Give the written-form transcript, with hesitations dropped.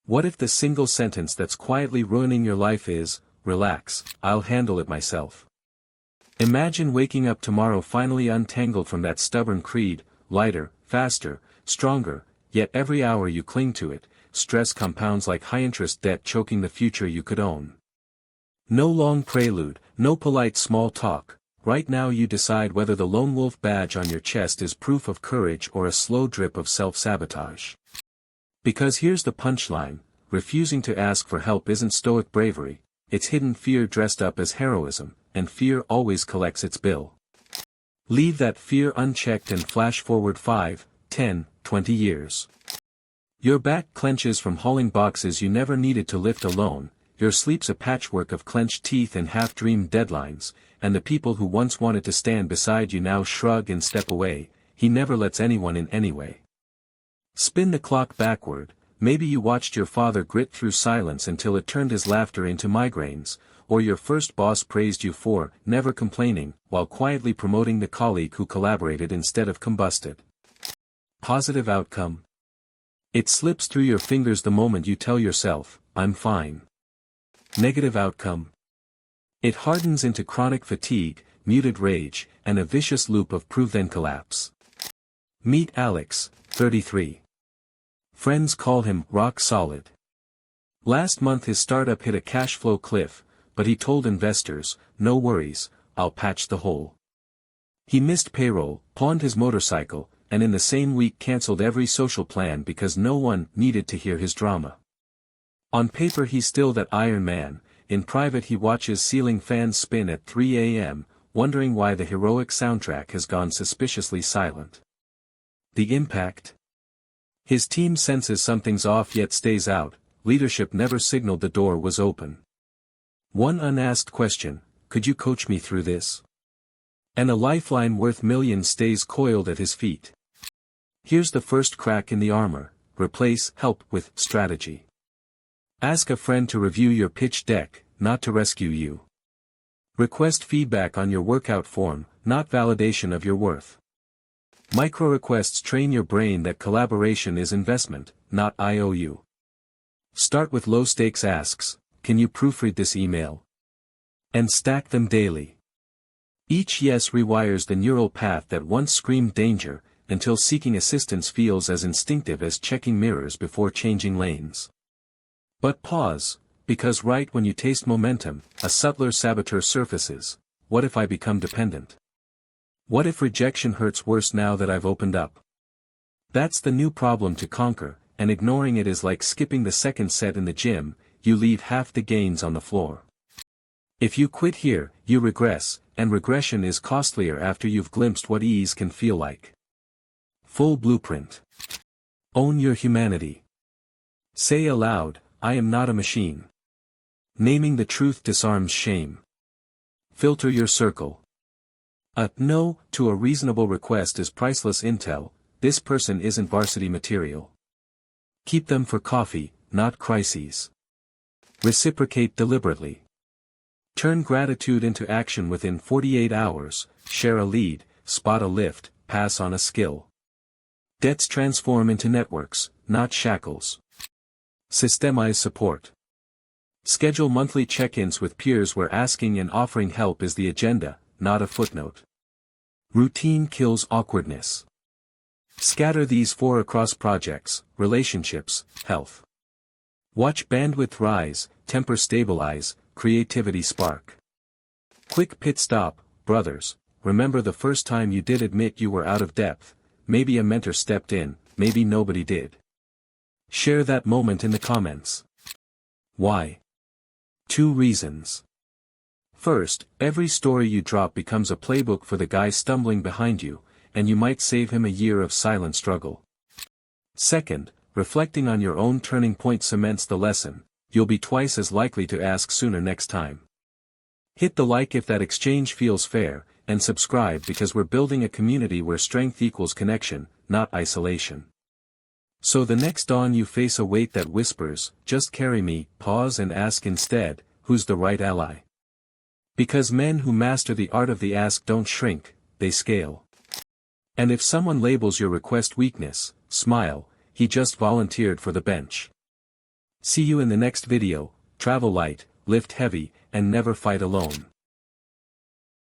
What if the single sentence that's quietly ruining your life is, "Relax, I'll handle it myself"? Imagine waking up tomorrow finally untangled from that stubborn creed, lighter, faster, stronger, yet every hour you cling to it, stress compounds like high-interest debt choking the future you could own. No long prelude, no polite small talk. Right now you decide whether the lone wolf badge on your chest is proof of courage or a slow drip of self-sabotage. Because here's the punchline, refusing to ask for help isn't stoic bravery, it's hidden fear dressed up as heroism, and fear always collects its bill. Leave that fear unchecked and flash forward 5, 10, 20 years. Your back clenches from hauling boxes you never needed to lift alone, your sleep's a patchwork of clenched teeth and half-dreamed deadlines, and the people who once wanted to stand beside you now shrug and step away. He never lets anyone in anyway. Spin the clock backward, maybe you watched your father grit through silence until it turned his laughter into migraines, or your first boss praised you for never complaining, while quietly promoting the colleague who collaborated instead of combusted. Positive outcome. It slips through your fingers the moment you tell yourself, "I'm fine." Negative outcome. It hardens into chronic fatigue, muted rage, and a vicious loop of prove then collapse. Meet Alex, 33. Friends call him rock solid. Last month his startup hit a cash flow cliff, but he told investors, "No worries, I'll patch the hole." He missed payroll, pawned his motorcycle, and in the same week cancelled every social plan because no one needed to hear his drama. On paper he's still that Iron Man. In private he watches ceiling fans spin at 3 a.m., wondering why the heroic soundtrack has gone suspiciously silent. The impact? His team senses something's off yet stays out, leadership never signaled the door was open. One unasked question, "Could you coach me through this?" And a lifeline worth millions stays coiled at his feet. Here's the first crack in the armor, replace help with strategy. Ask a friend to review your pitch deck, not to rescue you. Request feedback on your workout form, not validation of your worth. Micro-requests train your brain that collaboration is investment, not IOU. Start with low-stakes asks, "Can you proofread this email?" And stack them daily. Each yes rewires the neural path that once screamed danger, until seeking assistance feels as instinctive as checking mirrors before changing lanes. But pause, because right when you taste momentum, a subtler saboteur surfaces. What if I become dependent? What if rejection hurts worse now that I've opened up? That's the new problem to conquer, and ignoring it is like skipping the second set in the gym, you leave half the gains on the floor. If you quit here, you regress, and regression is costlier after you've glimpsed what ease can feel like. Full blueprint. Own your humanity. Say aloud, "I am not a machine." Naming the truth disarms shame. Filter your circle. A no to a reasonable request is priceless intel. This person isn't varsity material. Keep them for coffee, not crises. Reciprocate deliberately. Turn gratitude into action within 48 hours, share a lead, spot a lift, pass on a skill. Debts transform into networks, not shackles. Systemize support. Schedule monthly check-ins with peers where asking and offering help is the agenda, not a footnote. Routine kills awkwardness. Scatter these 4 across projects, relationships, health. Watch bandwidth rise, temper stabilize, creativity spark. Quick pit stop, brothers, remember the first time you did admit you were out of depth, maybe a mentor stepped in, maybe nobody did. Share that moment in the comments. Why? 2 reasons. First, every story you drop becomes a playbook for the guy stumbling behind you, and you might save him a year of silent struggle. Second, reflecting on your own turning point cements the lesson, you'll be twice as likely to ask sooner next time. Hit the like if that exchange feels fair, and subscribe because we're building a community where strength equals connection, not isolation. So the next dawn you face a weight that whispers, "Just carry me," pause and ask instead, "Who's the right ally?" Because men who master the art of the ask don't shrink, they scale. And if someone labels your request weakness, smile, he just volunteered for the bench. See you in the next video. Travel light, lift heavy, and never fight alone.